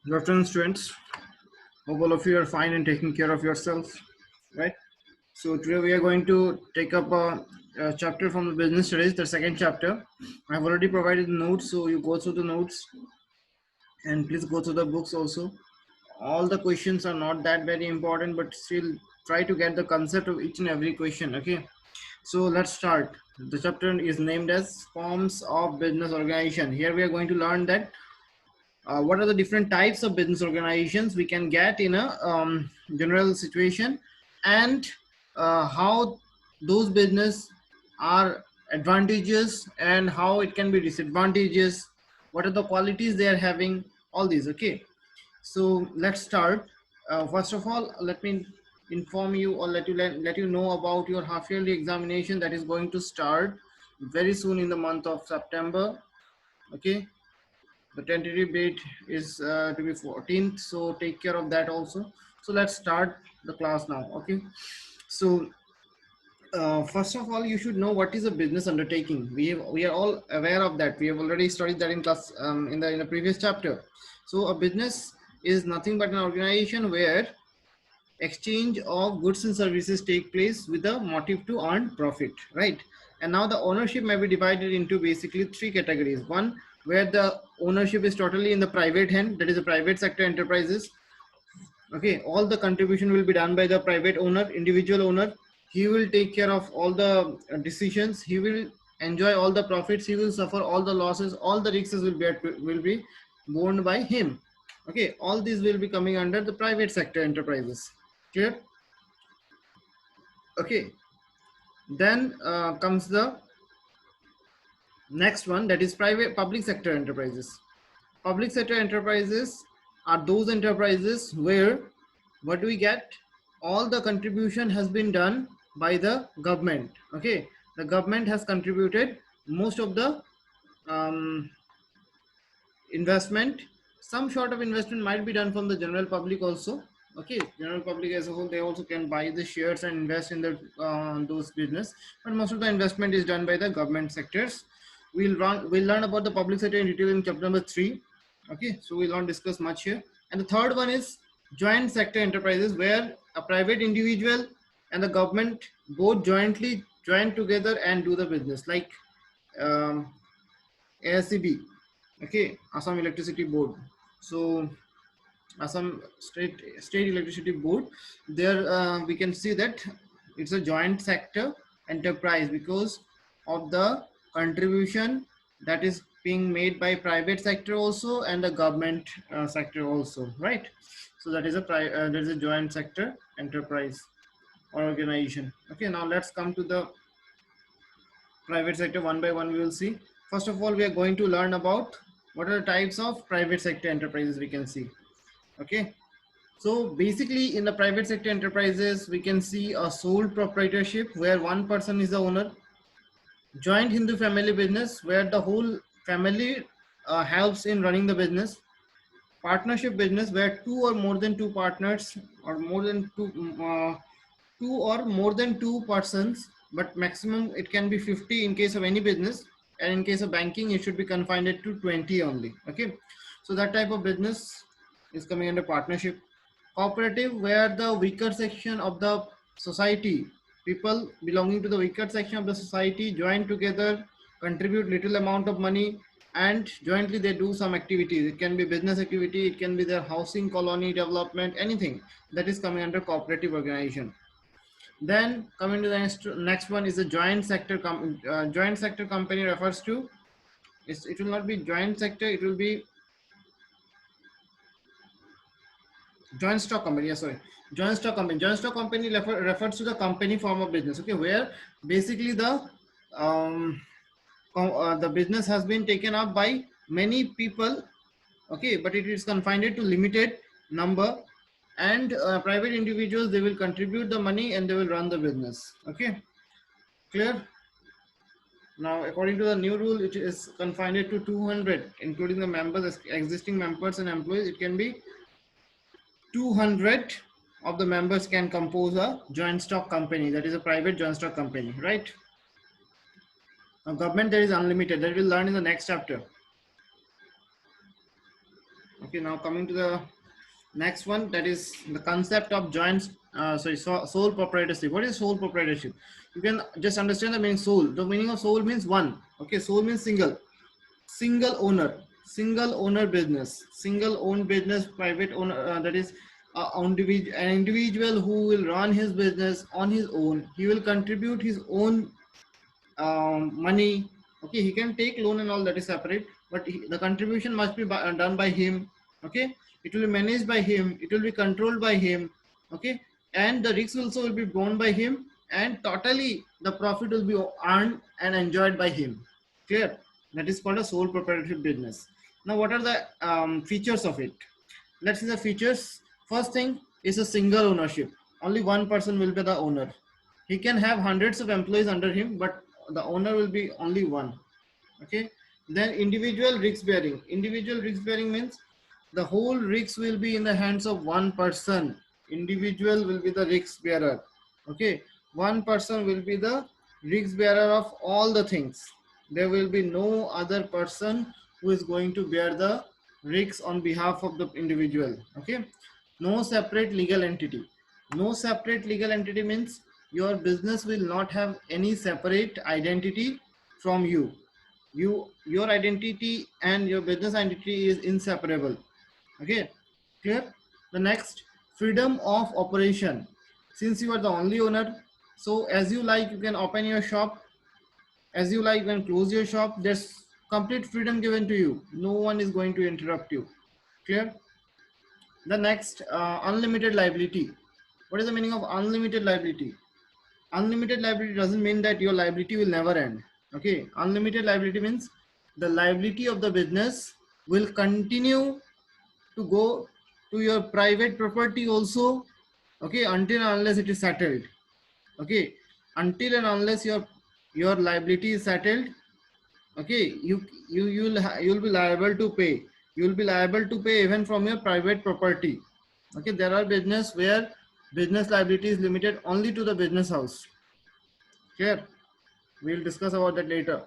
Good afternoon, students. Hope all of you are fine and taking care of yourselves, right? So today we are going to take up a chapter from the business studies, the second chapter. I've already provided the notes, so you go through the notes and please go through the books also. All the questions are not that very important, but still try to get the concept of each and every question. Okay, so let's start. The chapter is named as Forms of Business Organization. Here we are going to learn that what are the different types of business organizations we can get in a general situation, and how those business are advantages and how it can be disadvantages, what are the qualities they are having, all these. Okay, so let's start. First of all, let me inform you or let you know about your half yearly examination that is going to start very soon in the month of September. Okay, the tentative date is to be 14th, so take care of that also. So let's start the class now. Okay, so first of all, you should know what is a business undertaking. We are all aware of that. We have already studied that in class, in the previous chapter. So a business is nothing but an organization where exchange of goods and services take place with a motive to earn profit, right? And now the ownership may be divided into basically three categories. One, where the ownership is totally in the private hand, that is the private sector enterprises. Okay, all the contribution will be done by the private owner, individual owner. He will take care of all the decisions, he will enjoy all the profits, he will suffer all the losses, all the risks will be borne by him. Okay, all these will be coming under the private sector enterprises. Clear? Okay, then comes the next one, that is private public sector enterprises. Public sector enterprises are those enterprises where what do we get, all the contribution has been done by the government. Okay, the government has contributed most of the um, investment. Some sort of investment might be done from the general public also. Okay, general public as a whole, they also can buy the shares and invest in the those business, but most of the investment is done by the government sectors. We'll learn about the public sector in detail in chapter number 3. Okay, so we'll not discuss much here. And the third one is joint sector enterprises, where a private individual and the government both jointly join together and do the business, like um, ASCB, okay, Assam Electricity Board. So Assam State Electricity Board, there we can see that it's a joint sector enterprise because of the contribution that is being made by private sector also and the government sector also, right? So that is a joint sector enterprise or organization. Okay, now let's come to the private sector one by one. We will see. First of all, we are going to learn about what are the types of private sector enterprises we can see. Okay, so basically in the private sector enterprises we can see a sole proprietorship where one person is the owner, joint Hindu family business where the whole family helps in running the business, partnership business where two or more than two partners or more than two or more than two persons, but maximum it can be 50 in case of any business, and in case of banking it should be confined to 20 only. Okay, so that type of business is coming under partnership. Cooperative, where the weaker section of the society, people belonging to the weaker section of the society join together, contribute little amount of money, and jointly they do some activities. It can be business activity, it can be their housing colony development, anything that is coming under cooperative organization. Then coming to the next one is a joint sector. Joint sector company refers to, it will not be joint sector, it will be joint stock company. Yeah, sorry, joint stock company. Joint stock company refers to the company form of business. Okay, where basically um, the business has been taken up by many people. Okay, but it is confined to limited number, and private individuals, they will contribute the money and they will run the business. Okay, clear? Now, according to the new rule, it is confined to 200, including the members, existing members and employees. It can be 200 of the members can compose a joint stock company, that is a private joint stock company, right? Now, government, there is unlimited, that we'll learn in the next chapter. Okay, now coming to the next one, that is the concept of sole proprietorship. What is sole proprietorship? You can just understand the meaning soul. The meaning of soul means one. Okay, soul means single owner business, single owned business, private owner, that is an individual who will run his business on his own. He will contribute his own money. Okay, he can take loan and all, that is separate, but the contribution must be done by him. Okay, it will be managed by him, it will be controlled by him. Okay, and the risks also will be borne by him, and totally the profit will be earned and enjoyed by him. Clear? That is called a sole proprietorship business. Now what are the features of it? Let's see the features. First thing is a single ownership. Only one person will be the owner. He can have hundreds of employees under him, but the owner will be only one. Okay. Then individual risk bearing. Individual risk bearing means the whole risk will be in the hands of one person. Individual will be the risk bearer. Okay. One person will be the risk bearer of all the things. There will be no other person who is going to bear the risks on behalf of the individual. Okay. No separate legal entity. No separate legal entity means your business will not have any separate identity from you. Your identity and your business identity is inseparable. Okay, clear? The next, freedom of operation. Since you are the only owner, so as you like, you can open your shop. As you like, you can close your shop. There's complete freedom given to you. No one is going to interrupt you. Clear? The next, unlimited liability. What is the meaning of unlimited liability? Unlimited liability doesn't mean that your liability will never end. Okay, unlimited liability means the liability of the business will continue to go to your private property also. Okay, until and unless it is settled. Okay, until and unless your liability is settled. Okay, you'll be liable to pay. You'll be liable to pay even from your private property. Okay, there are business where business liability is limited only to the business house. Here, we'll discuss about that later.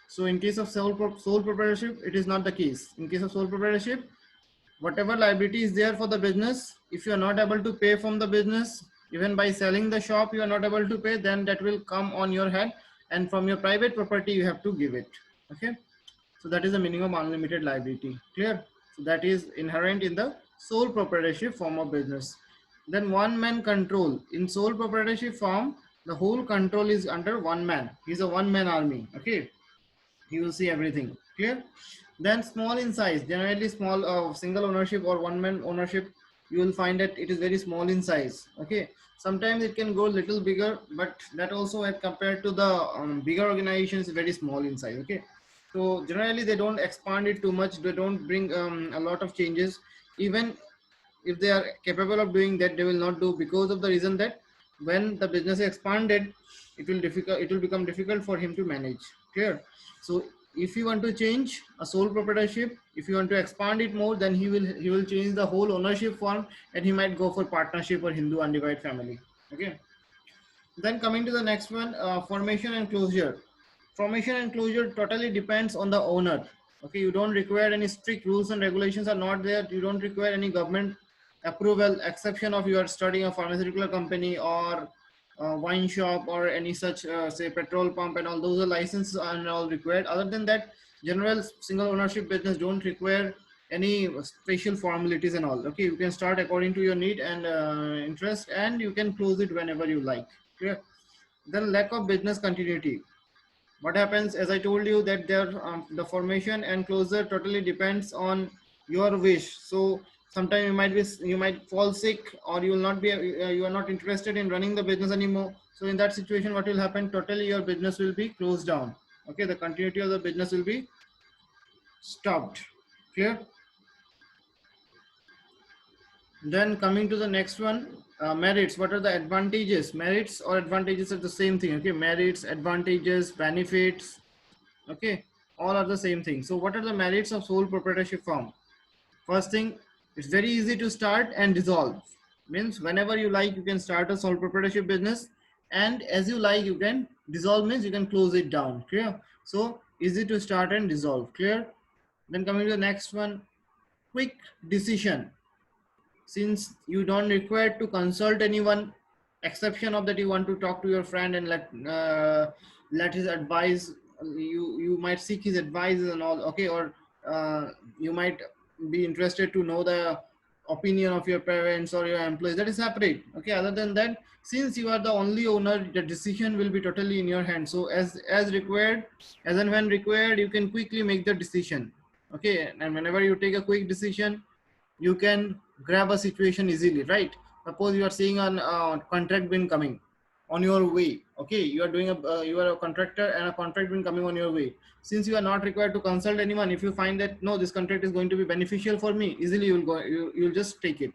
So in case of sole proprietorship, it is not the case. In case of sole proprietorship, whatever liability is there for the business, if you are not able to pay from the business, even by selling the shop, you are not able to pay, then that will come on your head, and from your private property, you have to give it. Okay. So that is the meaning of unlimited liability. Clear? So that is inherent in the sole proprietorship form of business. Then one man control. In sole proprietorship form, the whole control is under one man. He's a one man army. Okay. He will see everything. Clear? Then small in size. Generally small single ownership or one man ownership, you will find that it is very small in size. Okay. Sometimes it can go a little bigger, but that also as compared to the bigger organizations, very small in size. Okay. So generally they don't expand it too much. They don't bring a lot of changes. Even if they are capable of doing that, they will not do, because of the reason that when the business is expanded, it will become difficult for him to manage. Clear? So if you want to change a sole proprietorship, if you want to expand it more, then he will change the whole ownership form, and he might go for partnership or Hindu undivided family. Okay. Then coming to the next one, formation and closure. Formation and closure totally depends on the owner. Okay, you don't require any strict rules and regulations are not there. You don't require any government approval, exception of you are starting a pharmaceutical company or a wine shop or any such say petrol pump, and all those are licenses are all required. Other than that, general single ownership business don't require any special formalities and all. Okay, you can start according to your need and interest, and you can close it whenever you like. Clear? Then lack of business continuity. What happens, as I told you, that the formation and closure totally depends on your wish. So sometimes you might fall sick, or you will not be you are not interested in running the business anymore. So in that situation, what will happen? Totally your business will be closed down. Okay, the continuity of the business will be stopped. Clear? Then coming to the next one, merits. What are the advantages? Merits or advantages are the same thing. Okay, merits, advantages, benefits. Okay, all are the same thing. So what are the merits of sole proprietorship form? First thing, it's very easy to start and dissolve. Means whenever you like, you can start a sole proprietorship business, and as you like, you can dissolve, means you can close it down. Clear? So easy to start and dissolve. Clear? Then coming to the next one, quick decision, since you don't require to consult anyone, exception of that you want to talk to your friend and let his advice, you might seek his advice and all, okay, or you might be interested to know the opinion of your parents or your employees, that is separate, okay. Other than that, since you are the only owner, the decision will be totally in your hands. So as required, as and when required, you can quickly make the decision, okay. And whenever you take a quick decision, you can grab a situation easily, right? Suppose you are seeing a contract bin coming on your way, okay. You are doing a you are a contractor and a contract bin coming on your way. Since you are not required to consult anyone, if you find that no, this contract is going to be beneficial for me, easily you will go, you'll just take it,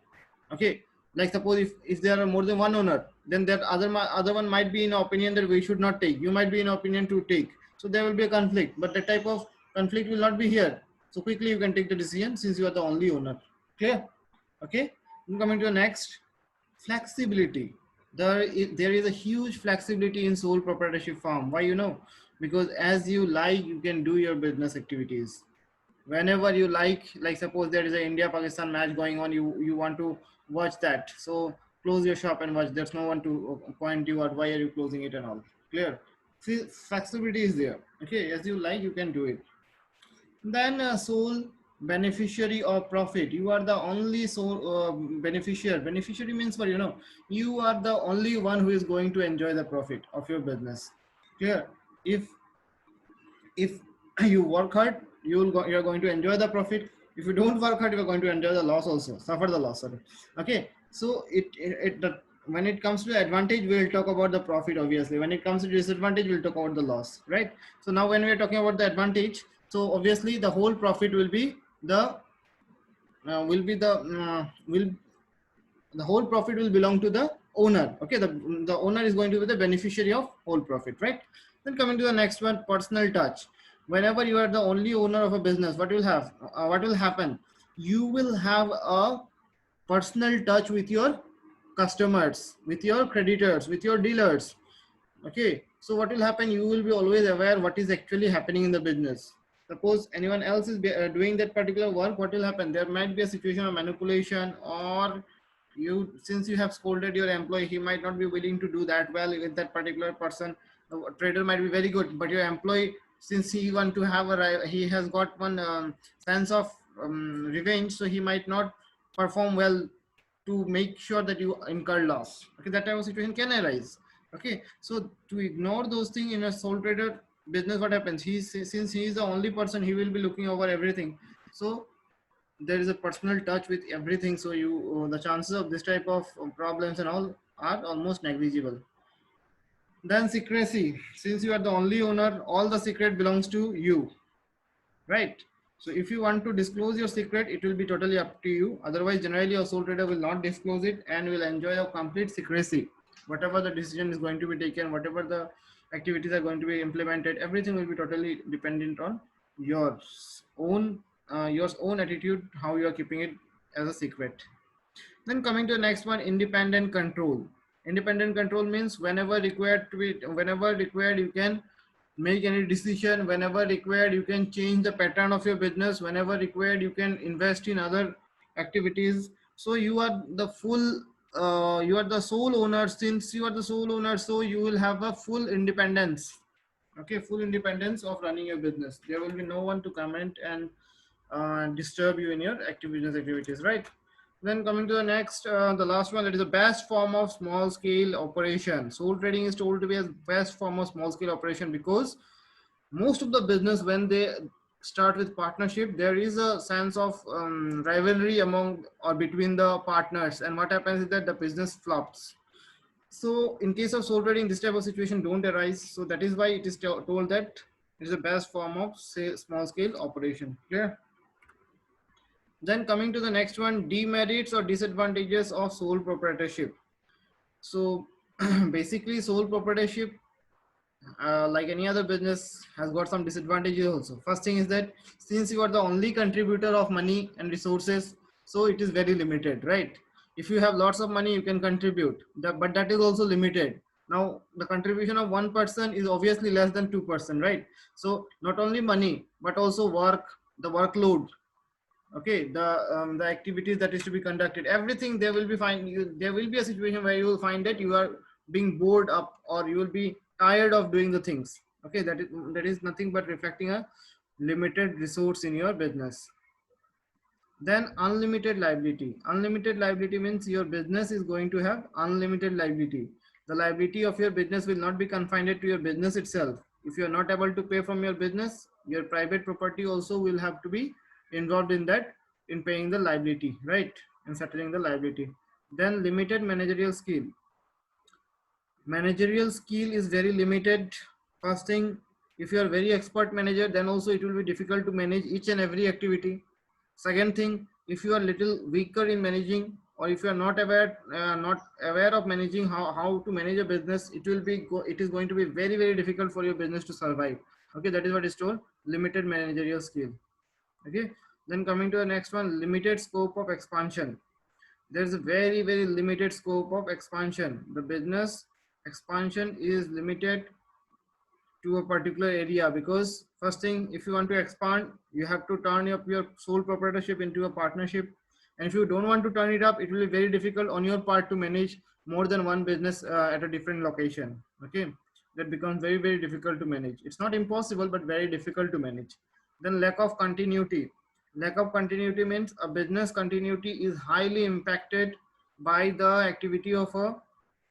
okay. Like suppose if there are more than one owner, then that other one might be in opinion that we should not take, you might be in opinion to take, so there will be a conflict, but that type of conflict will not be here. So quickly you can take the decision since you are the only owner. Clear? Okay. Coming to the next, flexibility. There is a huge flexibility in sole proprietorship firm. Why, you know? Because as you like, you can do your business activities whenever you like suppose there is a India Pakistan match going on, you want to watch that, so close your shop and watch. There's no one to point you out why are you closing it and all. Clear? Flexibility is there, okay. As you like, you can do it. Then sole beneficiary of profit, you are the only sole beneficiary means what, you know, you are the only one who is going to enjoy the profit of your business. Clear? If you work hard, you're going to enjoy the profit. If you don't work hard, you're going to enjoy the loss also, suffer the loss, sorry. Okay, so when it comes to advantage, we'll talk about the profit, obviously. When it comes to disadvantage, we'll talk about the loss, right? So now when we're talking about the advantage, so obviously the whole profit will be the whole profit will belong to the owner, okay. The owner is going to be the beneficiary of whole profit, right? Then coming to the next one, personal touch. Whenever you are the only owner of a business, what will happen, you will have a personal touch with your customers, with your creditors, with your dealers, okay. So what will happen, you will be always aware what is actually happening in the business. Suppose anyone else is doing that particular work, what will happen, there might be a situation of manipulation, or you, since you have scolded your employee, he might not be willing to do that well with that particular person. The trader might be very good, but your employee, since he want to have he has got one sense of revenge, so he might not perform well to make sure that you incur loss, okay. That type of situation can arise, okay. So to ignore those things in a sole trader business, what happens, since he is the only person, he will be looking over everything. So there is a personal touch with everything, so you the chances of this type of problems and all are almost negligible. Then secrecy, since you are the only owner, all the secret belongs to you, right? So if you want to disclose your secret, it will be totally up to you. Otherwise, generally a sole trader will not disclose it and will enjoy a complete secrecy. Whatever the decision is going to be taken, whatever the activities are going to be implemented, everything will be totally dependent on your your own attitude, how you are keeping it as a secret. Then coming to the next one, independent control. Independent control means whenever required, you can make any decision. Whenever required, you can change the pattern of your business. Whenever required, you can invest in other activities. So you are the you are the sole owner. Since you are the sole owner, so you will have a full independence. Okay, full independence of running your business. There will be no one to comment and disturb you in your activities, right? Then coming to the next, the last one, that is the best form of small scale operation. Sole trading is told to be a best form of small scale operation because most of the business, when they start with partnership, there is a sense of rivalry among or between the partners, and what happens is that the business flops. So in case of sole trading, this type of situation don't arise. So that is why it is told that it is the best form of small scale operation. Clear? Then coming to the next one, demerits or disadvantages of sole proprietorship. So basically sole proprietorship, like any other business, has got some disadvantages also. First thing is that since you are the only contributor of money and resources, so it is very limited, right? If you have lots of money, you can contribute, but that is also limited. Now the contribution of one person is obviously less than 2%, right? So not only money, but also work, the workload, Okay, the activities that is to be conducted, everything, there will be there will be a situation where you will find that you are being bored up, or you will be tired of doing the things. Okay, that is nothing but reflecting a limited resource in your business. Then unlimited liability. Unlimited liability means your business is going to have unlimited liability. The liability of your business will not be confined to your business itself. If you are not able to pay from your business, your private property also will have to be involved in that, in paying the liability, right? In settling the liability. Then limited managerial skill. Managerial skill is very limited. First thing, if you are very expert manager, then also it will be difficult to manage each and every activity. Second thing, if you are little weaker in managing, or if you are not aware of managing, how to manage a business, it is going to be very, very difficult for your business to survive. Okay, that is what is told, limited managerial skill. Okay, then coming to the next one, limited scope of expansion. There's a very, very limited scope of expansion. The business expansion is limited to a particular area, because first thing, if you want to expand, you have to turn up your sole proprietorship into a partnership. And if you don't want to turn it up, it will be very difficult on your part to manage more than one business at a different location. Okay, that becomes very, very difficult to manage. It's not impossible, but very difficult to manage. Then lack of continuity. Lack of continuity means a business continuity is highly impacted by the activity of a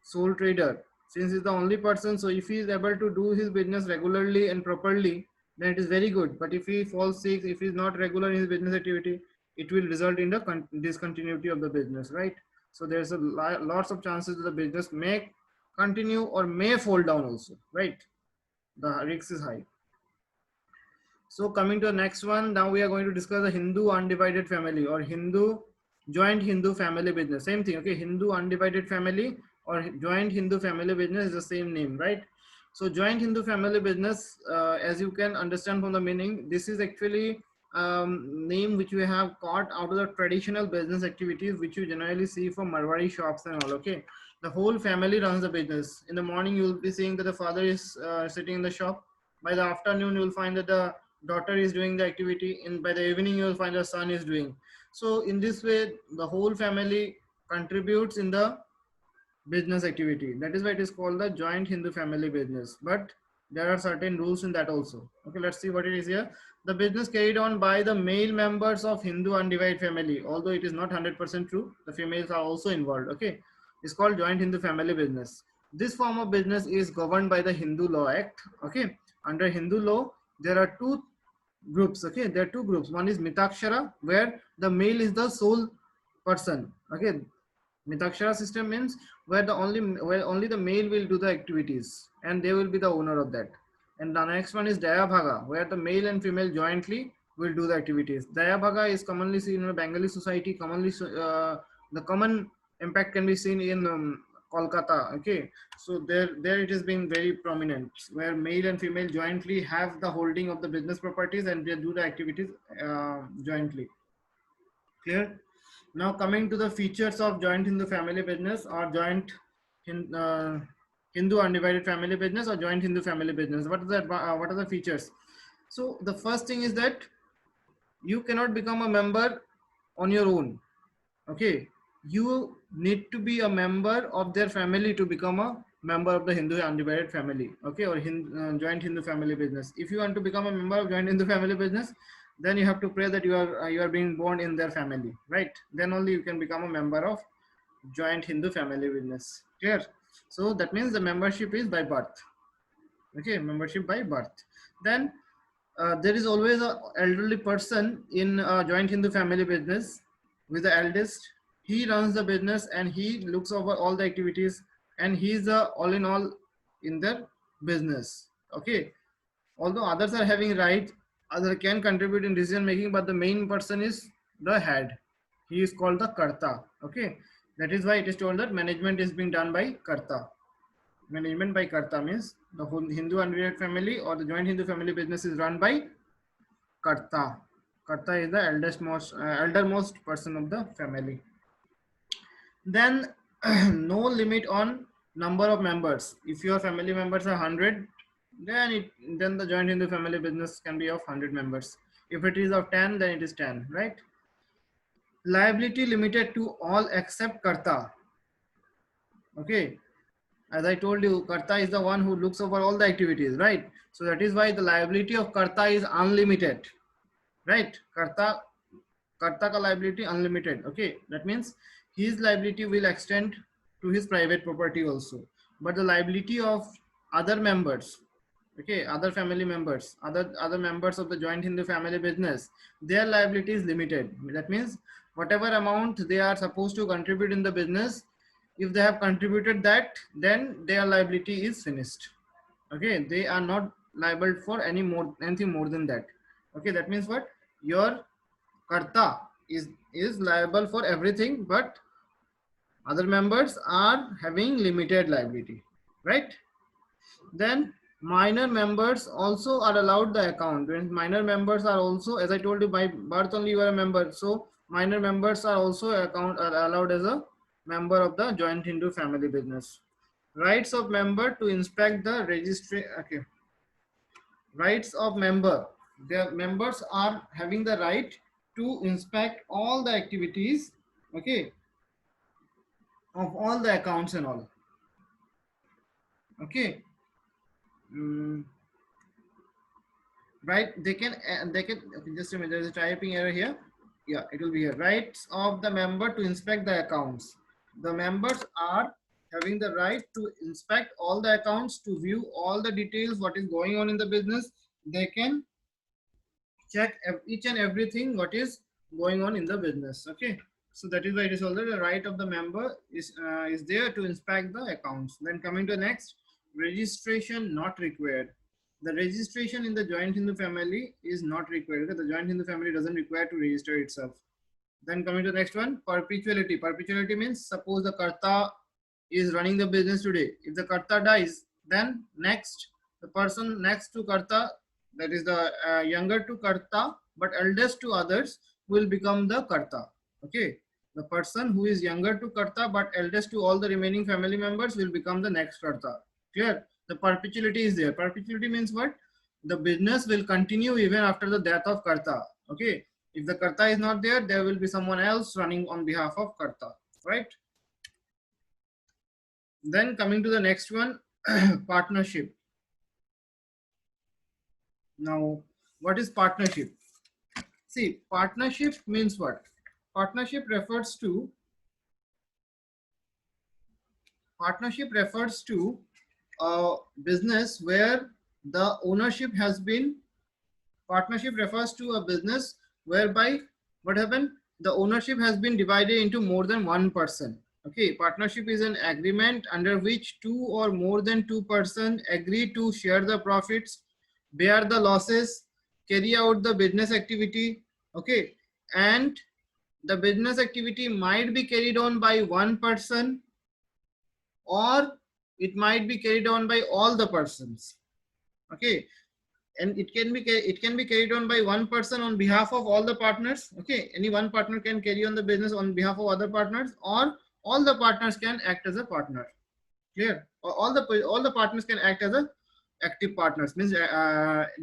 sole trader, since he's the only person. So if he is able to do his business regularly and properly, then it is very good. But if he falls sick, if he is not regular in his business activity, it will result in the discontinuity of the business, right? So there's a lots of chances that the business may continue or may fall down also, right? The risk is high. So coming to the next one, now we are going to discuss the Hindu undivided family, or joint Hindu family business. Same thing, okay? Hindu undivided family or joint Hindu family business is the same name, right? So joint Hindu family business, as you can understand from the meaning, this is actually name which we have caught out of the traditional business activities which you generally see from Marwari shops and all. Okay, the whole family runs the business. In the morning, you will be seeing that the father is sitting in the shop. By the afternoon, you will find that the daughter is doing the activity, and by the evening you will find the son is doing. So in this way, the whole family contributes in the business activity. That is why it is called the joint Hindu family business. But there are certain rules in that also. Okay, let's see what it is here. The business carried on by the male members of Hindu undivided family, although it is not 100% true, the females are also involved. Okay, it's called joint Hindu family business. This form of business is governed by the Hindu Law Act. Okay, under Hindu law, there are two groups. Okay, there are two groups. One is Mitakshara, where the male is the sole person. Okay, Mitakshara system means where only the male will do the activities and they will be the owner of that. And the next one is Daya Bhaga, where the male and female jointly will do the activities. Daya Bhaga is commonly seen in a Bengali society. The common impact can be seen in Kolkata. Okay, so there it has been very prominent, where male and female jointly have the holding of the business properties and they do the activities jointly. Clear? Now coming to the features of joint Hindu family business, or joint Hindu undivided family business, or joint Hindu family business. What are the features? So the first thing is that you cannot become a member on your own. Okay, you need to be a member of their family to become a member of the Hindu undivided family. Okay, or joint Hindu family business. If you want to become a member of joint Hindu family business, then you have to pray that you are being born in their family, right? Then only you can become a member of joint Hindu family business. Clear? So that means the membership is by birth. Okay, membership by birth. Then there is always a elderly person in a joint Hindu family business with the eldest. He runs the business and he looks over all the activities, and he is the all in all in the business. Okay, although others are having right, other can contribute in decision making, but the main person is the head. He is called the karta. Okay, that is why it is told that management is being done by karta. Management by karta means the whole Hindu undivided family or the joint Hindu family business is run by karta. Karta is the eldermost person of the family. Then no limit on number of members. If your family members are 100, then the joint Hindu family business can be of 100 members. If it is of 10, then it is 10, right? liability limited to all except Karta. Okay, as I told you, Karta is the one who looks over all the activities, right? So that is why the liability of Karta is unlimited, right? Karta ka liability unlimited. Okay, that means his liability will extend to his private property also, but the liability of other members, okay, other family members, other members of the joint Hindu family business, their liability is limited. That means whatever amount they are supposed to contribute in the business, if they have contributed that, then their liability is finished. Okay, they are not liable for anything more than that. Okay, that means what, your Karta is liable for everything, but other members are having limited liability, right? Then minor members also are allowed the account. When minor members are also, as I told you, by birth only you are a member, so minor members are also are allowed as a member of the joint Hindu family business. Rights of member to inspect the registry. Okay, rights of member, the members are having the right to inspect all the activities, okay, of all the accounts and all. Okay. Mm, right, they can okay, just a minute, there is a typing error here. Yeah, it will be here. Rights of the member to inspect the accounts. The members are having the right to inspect all the accounts, to view all the details what is going on in the business. They can check each and everything what is going on in the business. Okay, so that is why it is already the right of the member is there to inspect the accounts. Then coming to next, registration not required. The registration in the joint Hindu family is not required. Okay? The joint Hindu family doesn't require to register itself. Then coming to the next one, perpetuity. Perpetuity means suppose the Karta is running the business today. If the Karta dies, then next, the person next to Karta, that is the younger to Karta, but eldest to others, will become the Karta. Okay. The person who is younger to Karta, but eldest to all the remaining family members will become the next Karta. Clear? The perpetuity is there. Perpetuity means what? The business will continue even after the death of Karta. Okay. If the Karta is not there, there will be someone else running on behalf of Karta, right? Then coming to the next one, partnership. Now, what is partnership? See, partnership means what? Partnership refers to a business where the ownership has been, partnership refers to a business whereby what happened, the ownership has been divided into more than one person. Okay, partnership is an agreement under which two or more than two persons agree to share the profits, bear the losses, carry out the business activity. Okay, and the business activity might be carried on by one person, or it might be carried on by all the persons. Okay, and it can be carried on by one person on behalf of all the partners. Okay, any one partner can carry on the business on behalf of other partners, or all the partners can act as a partner. Clear? Or all the partners can act as a active partners, means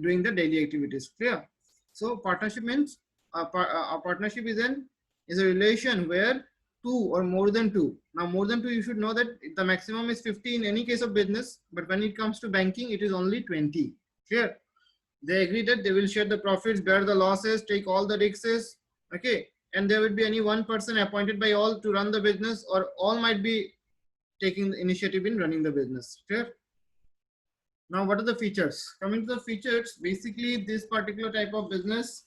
doing the daily activities. Clear? So partnership means a partnership is a relation where two or more than two. Now more than two, you should know that the maximum is 50 in any case of business, but when it comes to banking, it is only 20. Clear? They agree that they will share the profits, bear the losses, take all the risks. Okay, and there will be any one person appointed by all to run the business, or all might be taking the initiative in running the business. Clear? Now, what are the features? Coming to the features, basically this particular type of business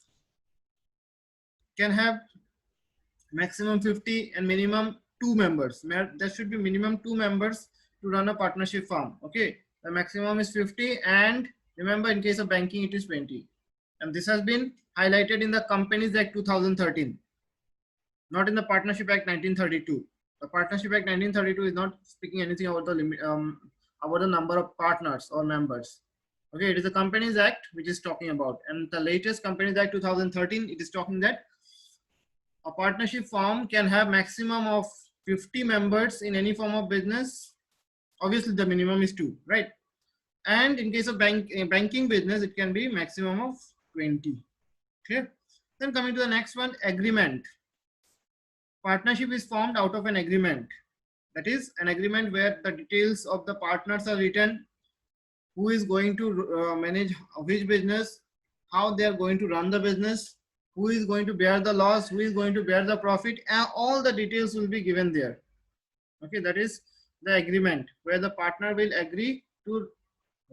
can have maximum 50 and minimum 2 members. There should be minimum 2 members to run a partnership firm. Okay, the maximum is 50, and remember, in case of banking, it is 20. And this has been highlighted in the Companies Act 2013, not in the Partnership Act 1932. The Partnership Act 1932 is not speaking anything about the limit, about the number of partners or members. Okay, it is the Companies Act which is talking about, and the latest Companies Act 2013, it is talking that a partnership firm can have maximum of 50 members in any form of business. Obviously, the minimum is 2, right? And in case of banking business, it can be maximum of 20. Clear? Then coming to the next one, agreement. Partnership is formed out of an agreement. That is an agreement where the details of the partners are written, who is going to manage which business, how they are going to run the business, who is going to bear the loss, who is going to bear the profit, and all the details will be given there. Okay, that is the agreement where the partner will agree to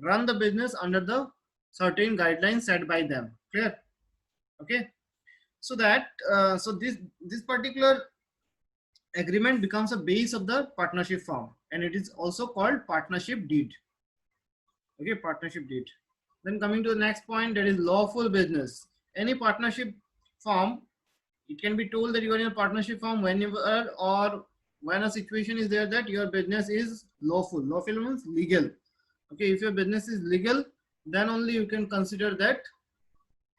run the business under the certain guidelines set by them. Clear? Okay. So that so this particular agreement becomes a base of the partnership form, and it is also called partnership deed. Okay, partnership deed. Then coming to the next point, that is lawful business. Any partnership form, it can be told that you are in a partnership form whenever or when a situation is there that your business is lawful. Lawful means legal. Okay, if your business is legal, then only you can consider that.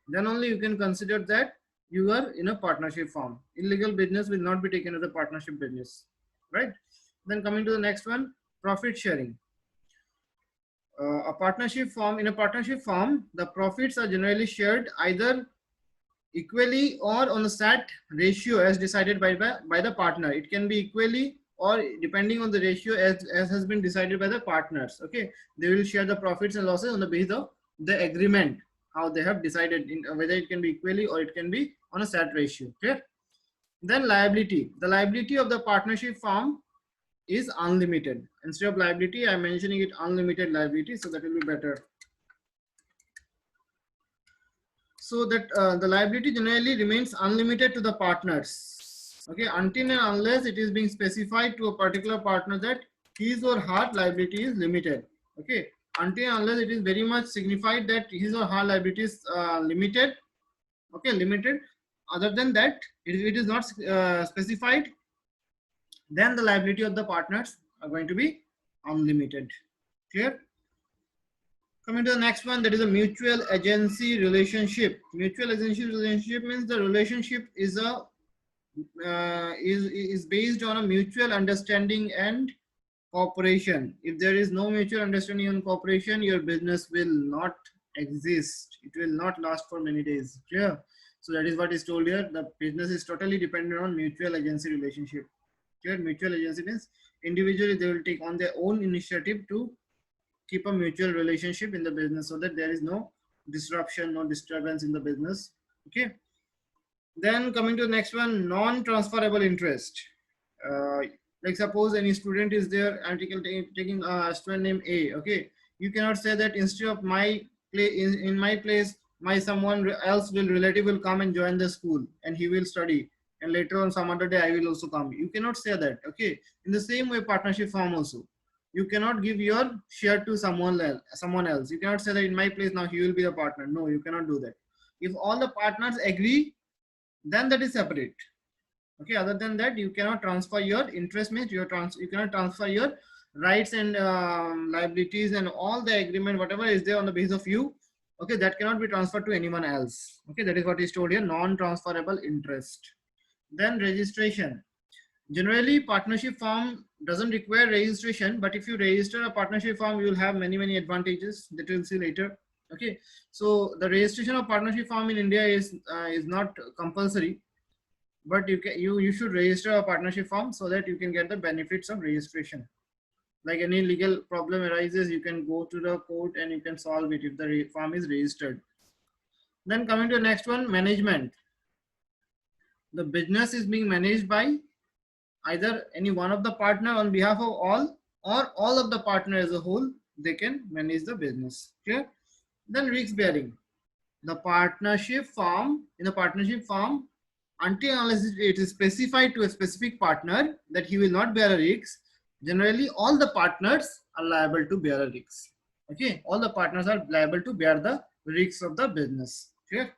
Then only you can consider that you are in a partnership form. Illegal business will not be taken as a partnership business, right? Then coming to the next one, profit sharing. A partnership form, in a partnership form, the profits are generally shared either equally or on a set ratio as decided by the partner. It can be equally or depending on the ratio as has been decided by the partners. Okay, they will share the profits and losses on the basis of the agreement, how they have decided in whether it can be equally or it can be on a set ratio. Okay. Then liability. The liability of the partnership firm is unlimited. Instead of liability, I'm mentioning it unlimited liability, so that will be better. So that the liability generally remains unlimited to the partners. Okay, until and unless it is being specified to a particular partner that his or her liability is limited. Okay, until and unless it is very much signified that his or her liability is limited. Okay, limited. Other than that, if it is not specified, then the liability of the partners are going to be unlimited. Clear? Coming to the next one, that is a mutual agency relationship. Mutual agency relationship means the relationship is a is based on a mutual understanding and cooperation. If there is no mutual understanding and cooperation, your business will not exist. It will not last for many days. Clear? So that is what is told here. The business is totally dependent on mutual agency relationship. Clear? Mutual agency means individually they will take on their own initiative to keep a mutual relationship in the business so that there is no disruption, no disturbance in the business. Okay. Then coming to the next one, non-transferable interest. Like suppose any student is there, I'm taking a student name A. Okay, you cannot say that instead of my play in my place, my someone else will relative will come and join the school and he will study, and later on some other day I will also come. You cannot say that. Okay, in the same way, partnership form also, you cannot give your share to someone else. You cannot say that in my place now he will be the partner. No, you cannot do that. If all the partners agree, then that is separate. Okay, other than that, you cannot transfer your interest, means you cannot transfer your rights and liabilities and all the agreement, whatever is there on the basis of you. Okay, that cannot be transferred to anyone else. Okay, that is what is told here, non-transferable interest. Then registration. Generally, partnership firm doesn't require registration, but if you register a partnership firm, you will have many advantages that we'll see later. Okay, so the registration of partnership firm in India is not compulsory, but you should register a partnership firm so that you can get the benefits of registration. Like any legal problem arises, you can go to the court and you can solve it if the firm is registered. Then coming to the next one, management. The business is being managed by either any one of the partner on behalf of all, or all of the partner as a whole. They can manage the business. Clear? Then risk bearing. The partnership firm, in the partnership firm, until unless it is specified to a specific partner that he will not bear a risk, generally all the partners are liable to bear a risk. Okay, all the partners are liable to bear the risks of the business. Clear?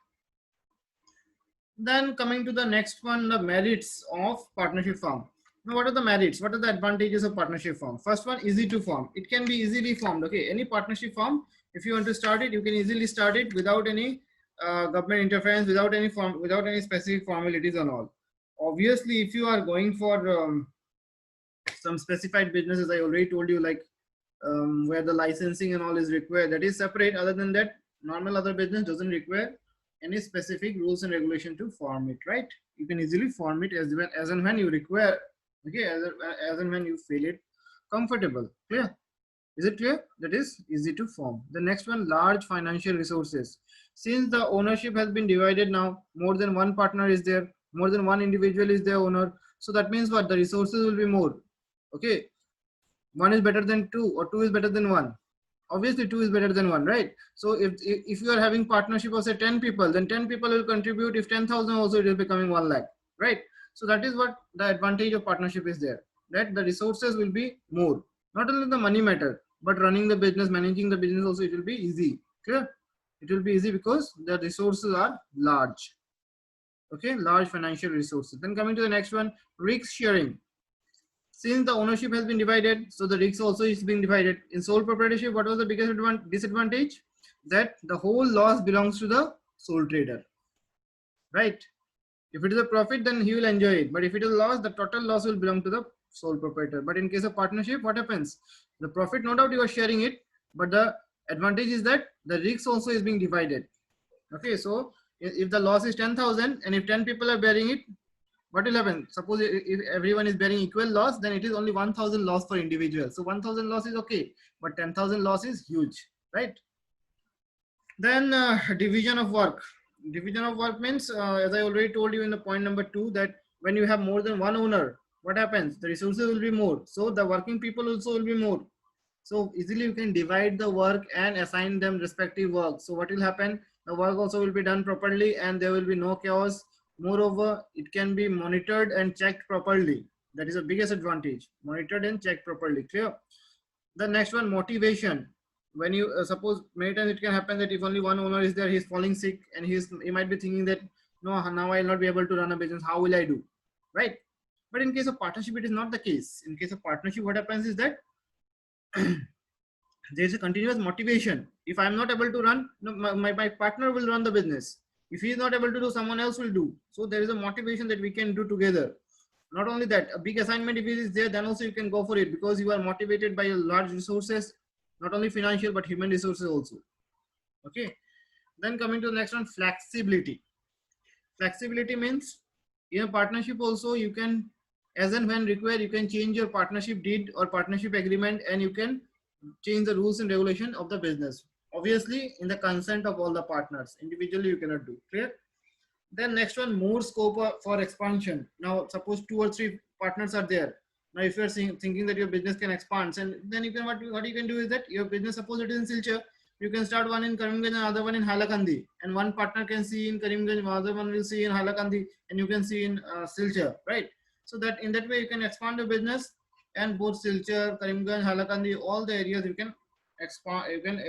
Then coming to the next one, the merits of partnership firm. Now, what are the merits? What are the advantages of partnership firm? First one, easy to form. It can be easily formed. Okay, any partnership firm, if you want to start it, you can easily start it without any government interference, without any specific formalities and all. Obviously, if you are going for some specified businesses, I already told you, like where the licensing and all is required, that is separate. Other than that, normal other business doesn't require any specific rules and regulation to form it, right? You can easily form it as and when you require, okay, as and when you feel it comfortable. Clear? Is it clear? That is easy to form. The next one, large financial resources. Since the ownership has been divided now, more than one partner is there, more than one individual is the owner. So that means what? The resources will be more. Okay. One is better than two, or two is better than one. Obviously, two is better than one, right? So if you are having partnership of say 10 people, then 10 people will contribute. If 10,000 also, it is becoming 1 lakh, right? So that is what the advantage of partnership is there, that the resources will be more. Not only the money matter, but running the business, managing the business also, it will be easy. Clear? It will be easy because the resources are large. Okay, large financial resources. Then coming to the next one, risk sharing. Since the ownership has been divided, so the risk also is being divided. In sole proprietorship, what was the biggest disadvantage? That the whole loss belongs to the sole trader, right? If it is a profit, then he will enjoy it. But if it is a loss, the total loss will belong to the sole proprietor. But in case of partnership, what happens? The profit, no doubt you are sharing it, but the advantage is that the risk also is being divided. Okay, so if the loss is 10,000 and if 10 people are bearing it, what will happen? Suppose if everyone is bearing equal loss, then it is only 1,000 loss for individual. So 1,000 loss is okay, but 10,000 loss is huge, right? Then division of work. Division of work means, as I already told you in the point number 2, that when you have more than one owner, what happens? The resources will be more. So the working people also will be more. So easily you can divide the work and assign them respective work. So what will happen? The work also will be done properly and there will be no chaos. Moreover, it can be monitored and checked properly. That is the biggest advantage. Monitored and checked properly. Clear? The next one, motivation. When you suppose many times it can happen that if only one owner is there, he's falling sick and he might be thinking that no, now I'll not be able to run a business. How will I do? Right? But in case of partnership, it is not the case. In case of partnership, what happens is that there is a continuous motivation. If I am not able to run, no, my partner will run the business. If he is not able to do, someone else will do. So there is a motivation that we can do together. Not only that, a big assignment if it is there, then also you can go for it because you are motivated by large resources, not only financial but human resources also. Okay. Then coming to the next one, flexibility. Flexibility means in a partnership also you can, as and when required, you can change your partnership deed or partnership agreement and you can change the rules and regulation of the business. Obviously, in the consent of all the partners. Individually, you cannot do. Clear? Then next one, more scope for expansion. Now, suppose 2 or 3 partners are there. Now, if you are thinking that your business can expand, and then you can what you can do is that your business, suppose it is in Silchar, you can start one in Karimganj and other one in Hailakandi, and one partner can see in Karimganj, other one will see in Hailakandi, and you can see in Silchar, right? So that in that way you can expand your business, and both Silchar, Karimganj, Hailakandi, all the areas you can expand. You can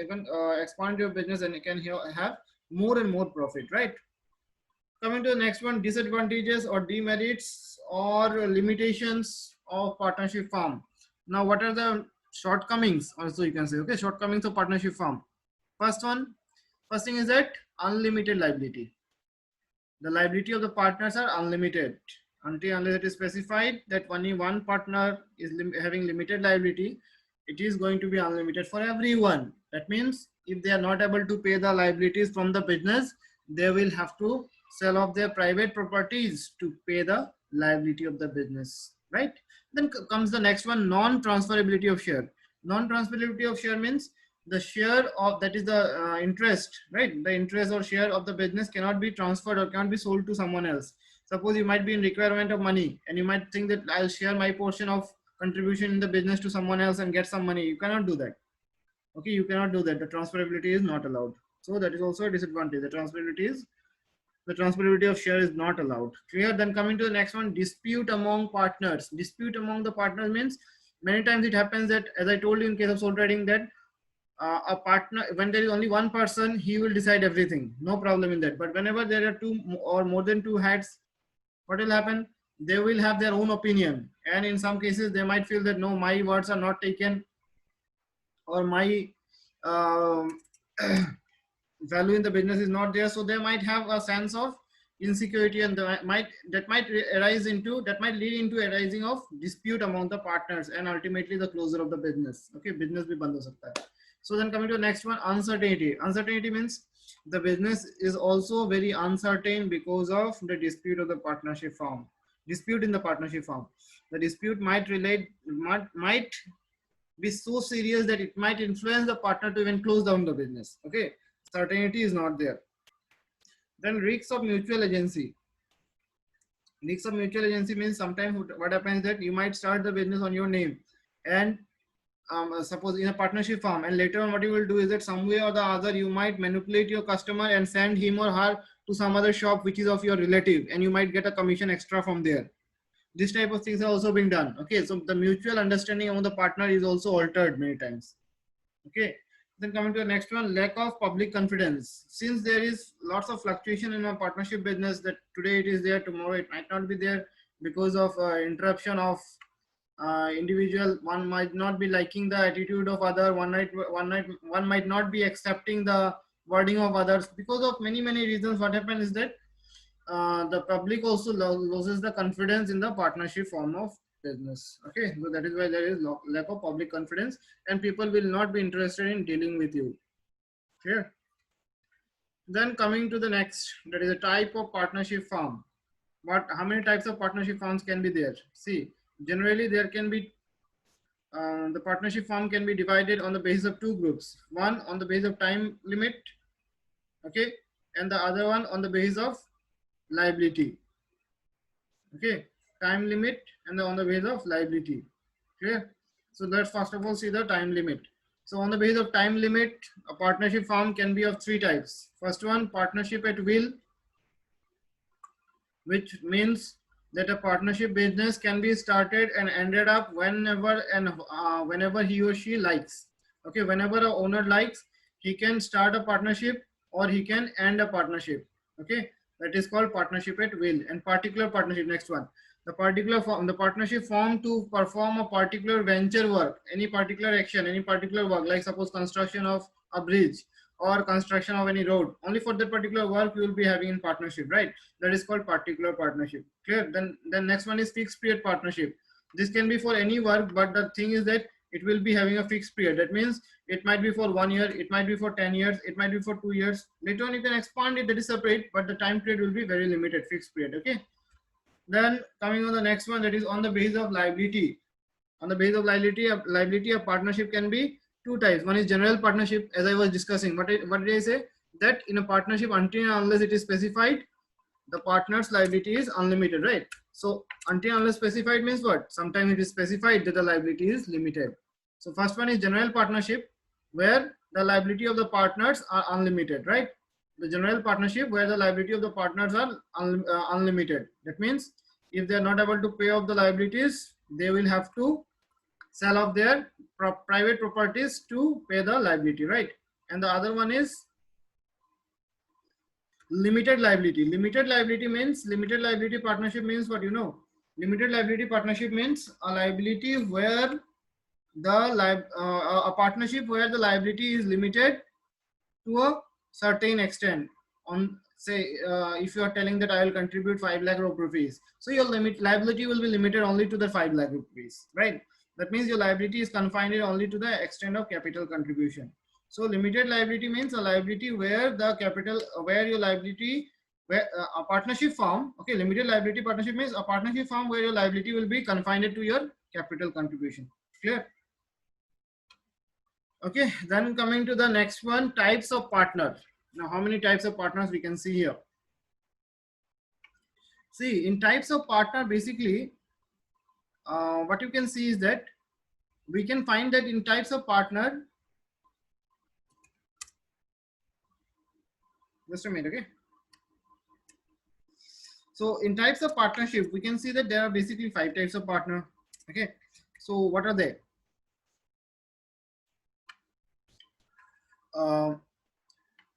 expand your business, and you can have more and more profit, right? Coming to the next one, disadvantages or demerits or limitations of partnership firm. Now, what are the shortcomings? Also, you can say, okay, shortcomings of partnership firm. First thing is that unlimited liability. The liability of the partners are unlimited unless it is specified that only one partner is having limited liability. It is going to be unlimited for everyone. That means if they are not able to pay the liabilities from the business, they will have to sell off their private properties to pay the liability of the business, right? Then comes the next one, non-transferability of share. Non-transferability of share means the share of, that is the interest, right? The interest or share of the business cannot be transferred or cannot be sold to someone else. Suppose you might be in requirement of money and you might think that I'll share my portion of contribution in the business to someone else and get some money. You cannot do that. Okay, you cannot do that. The transferability is not allowed. So that is also a disadvantage. The transferability of share is not allowed. Clear? Then coming to the next one, dispute among partners. Dispute among the partners means many times it happens that, as I told you in case of sole trading, that a partner, when there is only one person, he will decide everything. No problem in that. But whenever there are 2 or more than 2 heads, what will happen? They will have their own opinion. And in some cases, they might feel that no, my words are not taken, or my value in the business is not there. So they might have a sense of insecurity, and that might lead into arising of dispute among the partners and ultimately the closure of the business. Okay, business bhi band ho sakta hai. So then coming to the next one, uncertainty. Uncertainty means The business is also very uncertain because of the dispute of the partnership firm. Dispute in the partnership firm. The dispute might be so serious that it might influence the partner to even close down the business. Okay, certainty is not there. Then risks of mutual agency. Risks of mutual agency means sometimes what happens that you might start the business on your name, and suppose in a partnership firm, and later on what you will do is that some way or the other you might manipulate your customer and send him or her to some other shop which is of your relative, and you might get a commission extra from there. This type of things are also being done. Okay, so the mutual understanding among the partner is also altered many times. Okay, then coming to the next one, lack of public confidence. Since there is lots of fluctuation in a partnership business, that today it is there, tomorrow it might not be there because of interruption of individual. One might not be liking the attitude of other. One might not be accepting the wording of others. Because of many reasons, what happens is that the public also loses the confidence in the partnership form of business. Okay, so that is why there is lack of public confidence, and people will not be interested in dealing with you. Clear? Then coming to the next, that is a type of partnership firm. How many types of partnership firms can be there? See, generally there can be the partnership firm can be divided on the basis of two groups. One on the basis of time limit, okay, and the other one on the basis of liability. Okay, time limit and on the basis of liability. Clear? So let's first of all see the time limit. So on the basis of time limit, a partnership firm can be of three types. First one, partnership at will, which means that a partnership business can be started and ended up whenever he or she likes. Okay, whenever a owner likes, he can start a partnership or he can end a partnership. Okay, that is called partnership at will. And particular partnership, next one, the partnership formed to perform a particular venture work, any particular action, any particular work, like suppose construction of a bridge or construction of any road. Only for that particular work you will be having in partnership, right? That is called particular partnership. Clear? Then next one is fixed period partnership. This can be for any work, but the thing is that it will be having a fixed period. That means it might be for 1 year, it might be for 10 years, it might be for 2 years. Later on you can expand it, that is separate, but the time period will be very limited, fixed period. Okay. Then coming on the next one, that is on the basis of liability. On the basis of liability, a partnership can be two types. One is general partnership, as I was discussing. What did I say? That in a partnership, until and unless it is specified, the partner's liability is unlimited, right? So until and unless specified means what? Sometimes it is specified that the liability is limited. So first one is general partnership, where the liability of the partners are unlimited, right? The general partnership where the liability of the partners are unlimited. That means if they are not able to pay off the liabilities, they will have to sell off their private properties to pay the liability, right? And the other one is limited liability. Limited liability partnership means what, you know? Limited liability partnership means a liability where a partnership where the liability is limited to a certain extent. On say if you are telling that I will contribute 5 lakh rupees, so your liability will be limited only to the 5 lakh rupees, right? That means your liability is confined only to the extent of capital contribution. So limited liability means a liability where the capital, where your liability, where a partnership firm, okay, limited liability partnership means a partnership firm where your liability will be confined to your capital contribution. Clear? Okay, then coming to the next one, types of partner. Now, how many types of partners we can see here? See, in types of partner, basically, what you can see is that we can find that in types of partner, just a minute, okay? So in types of partnership, we can see that there are basically 5 types of partner, okay? So what are they?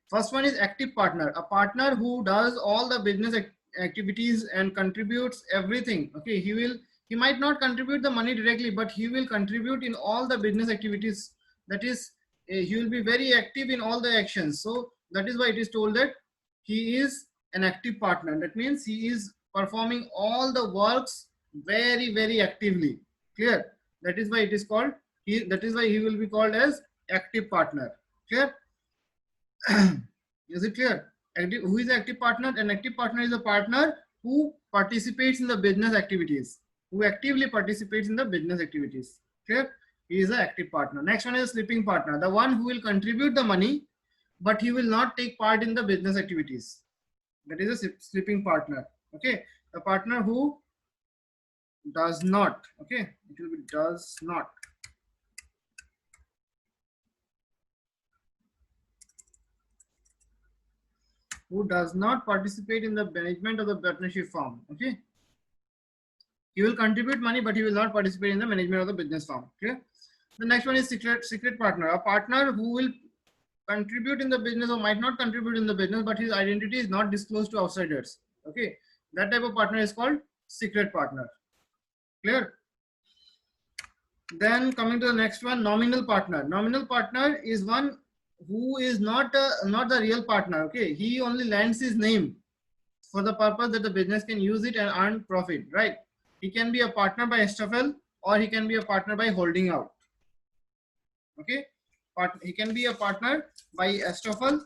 First one is active partner, a partner who does all the business activities and contributes everything. Okay, he might not contribute the money directly, but he will contribute in all the business activities. That is, he will be very active in all the actions. So that is why it is told that he is an active partner. That means he is performing all the works very actively. Clear? That is why it is called, that is why he will be called as active partner. Clear? Is it clear? Who is the active partner? An active partner is a partner who participates in the business activities, who actively participates in the business activities. Clear? He is an active partner. Next one is a sleeping partner, the one who will contribute the money, but he will not take part in the business activities. That is a sleeping partner. Okay, the partner who does not. Okay, it will be does not. Who does not participate in the management of the partnership firm. Okay, he will contribute money, but he will not participate in the management of the business firm. Clear? The next one is secret partner, a partner who will contribute in the business or might not contribute in the business, but his identity is not disclosed to outsiders. Okay, that type of partner is called secret partner. Clear? Then coming to the next one, nominal partner. Nominal partner is one who is not the real partner. Okay, he only lends his name for the purpose that the business can use it and earn profit. Right? He can be a partner by estoppel, or he can be a partner by holding out. Okay, he can be a partner by estoppel.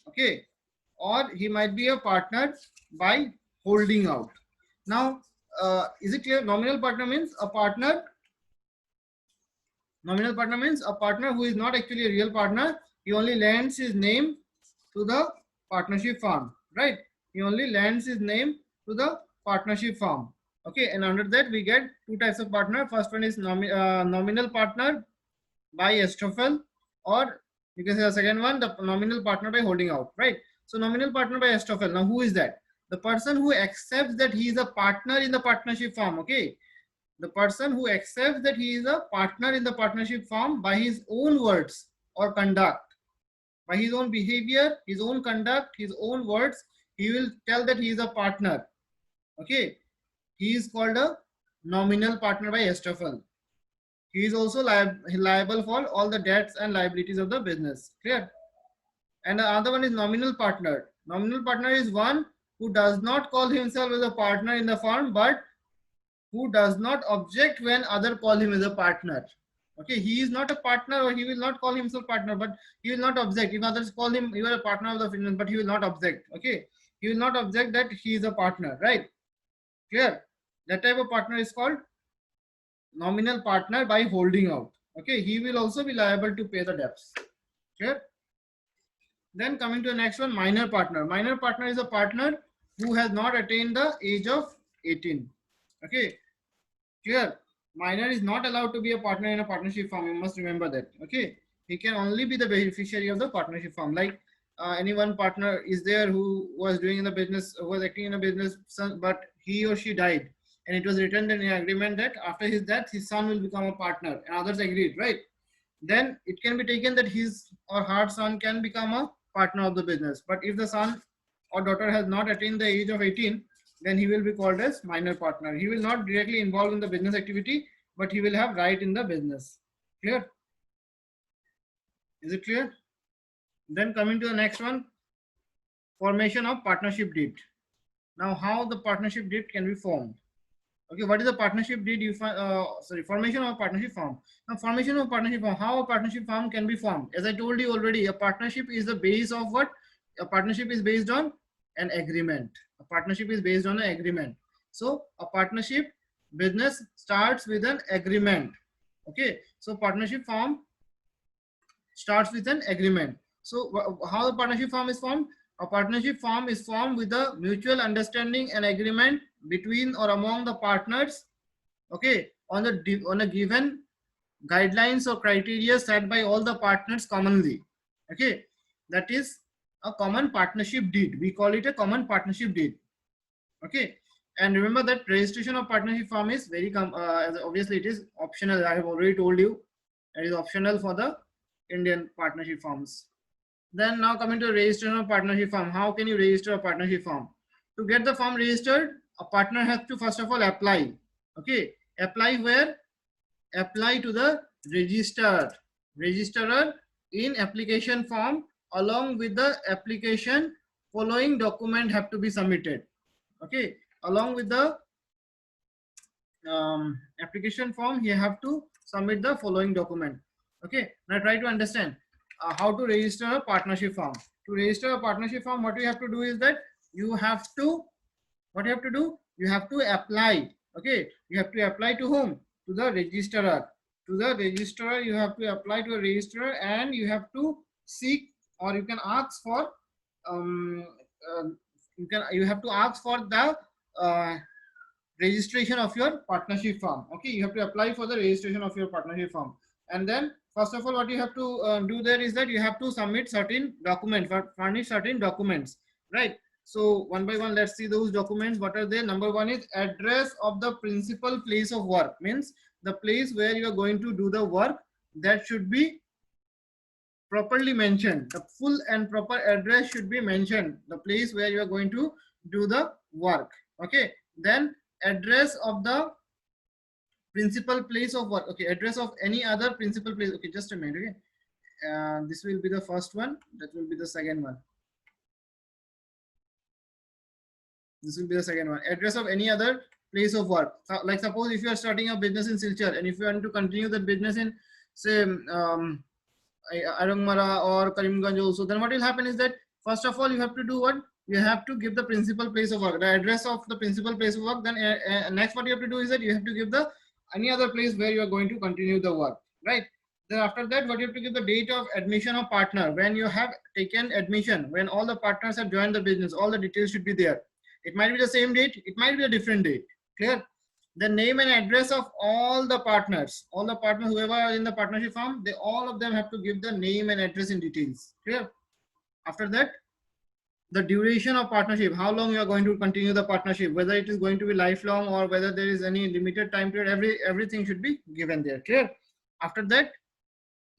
Okay, or he might be a partner by holding out. Now, is it clear? Nominal partner means a partner. Nominal partner means a partner who is not actually a real partner. He only lends his name to the partnership firm, right? He only lends his name to the partnership firm. Okay, and under that we get two types of partner. First one is nominal partner by estoppel, or you can say the second one, the nominal partner by holding out, right? So nominal partner by estoppel. Now who is that? The person who accepts that he is a partner in the partnership firm. Okay, the person who accepts that he is a partner in the partnership firm by his own words or conduct, by his own behavior, his own conduct, his own words, he will tell that he is a partner. Okay, he is called a nominal partner by estoppel. He is also liable for all the debts and liabilities of the business. Clear? And the other one is nominal partner. Nominal partner is one who does not call himself as a partner in the firm, but who does not object when other call him as a partner. Okay, he is not a partner, or he will not call himself partner, but he will not object if others call him you are a partner of the finance, but he will not object. Okay, he will not object that he is a partner, right? Clear? That type of partner is called nominal partner by holding out. Okay, he will also be liable to pay the debts. Clear? Then coming to the next one, minor partner. Minor partner is a partner who has not attained the age of 18. Okay, clear? Minor is not allowed to be a partner in a partnership firm. You must remember that. Okay, he can only be the beneficiary of the partnership firm. Like any one partner is there who was doing in the business, was acting in a business, but he or she died, and it was written in an agreement that after his death, his son will become a partner, and others agreed, right? Then it can be taken that his or her son can become a partner of the business. But if the son or daughter has not attained the age of 18, then he will be called as minor partner. He will not directly involve in the business activity, but he will have right in the business. Clear? Is it clear? Then coming to the next one, formation of partnership deed. Now, how the partnership deed can be formed? Okay, what is a partnership deed? Formation of a partnership firm. Now, formation of a partnership firm. How a partnership firm can be formed? As I told you already, a partnership is the base of what? A partnership is based on an agreement. A partnership is based on an agreement. So, a partnership business starts with an agreement. Okay, so partnership firm starts with an agreement. So, how a partnership firm is formed? A partnership firm is formed with a mutual understanding and agreement between or among the partners, okay, on a given guidelines or criteria set by all the partners commonly. Okay, that is a common partnership deed. We call it a common partnership deed. Okay, and remember that registration of partnership firm is very obviously it is optional. I have already told you it is optional for the Indian partnership firms. Then now coming to registration of partnership firm. How can you register a partnership firm? To get the firm registered, a partner has to first of all apply. Okay, apply where? Apply to the registrar in application form. Along with the application, following document have to be submitted. Okay, along with the application form, you have to submit the following document. Okay, now try to understand how to register a partnership firm. to register a partnership form, what you have to do is that you have to, what you have to do, you have to apply. Okay, you have to apply to whom? To the registrar. To the registrar, you have to apply to a registrar, and you have to seek, or you can ask for, um, you have to ask for the registration of your partnership firm. Okay, you have to apply for the registration of your partnership firm, and then first of all, what you have to do there is that you have to submit certain documents, furnish certain documents, right? So one by one, let's see those documents. What are they? Number one is address of the principal place of work, means the place where you are going to do the work, that should be properly mentioned. The full and proper address should be mentioned, the place where you are going to do the work. Okay, then address of the principal place of work. Okay, address of any other principal place. Okay, just a minute. Okay, this will be the first one, that will be the second one, this will be the second one. Address of any other place of work. So, like suppose if you are starting a business in Silchar, and if you want to continue the business in, say, Arangmara or Karimganj also, then what will happen is that first of all you have to do what? You have to give the principal place of work, the address of the principal place of work. Then next what you have to do is that you have to give the any other place where you are going to continue the work, right? Then after that, what you have to give the date of admission of partner, when you have taken admission, when all the partners have joined the business, all the details should be there. It might be the same date, it might be a different date. Clear? The name and address of all the partners, whoever are in the partnership firm, they all of them have to give the name and address in details. Clear? After that, the duration of partnership, how long you are going to continue the partnership, whether it is going to be lifelong or whether there is any limited time period, everything should be given there. Clear? After that,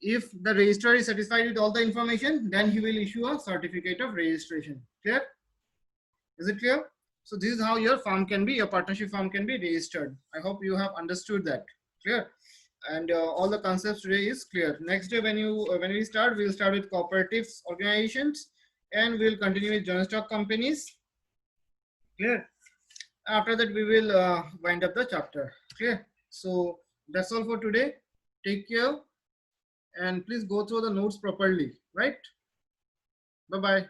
if the registrar is satisfied with all the information, then he will issue a certificate of registration. Clear? Is it clear? So this is how your firm can be, your partnership firm can be registered. I hope you have understood that. Clear? And all the concepts today is clear. Next day when we start, we'll start with cooperatives, organizations, and we'll continue with joint stock companies. Clear? After that, we will wind up the chapter. Clear? So that's all for today. Take care, and please go through the notes properly. Right? Bye bye.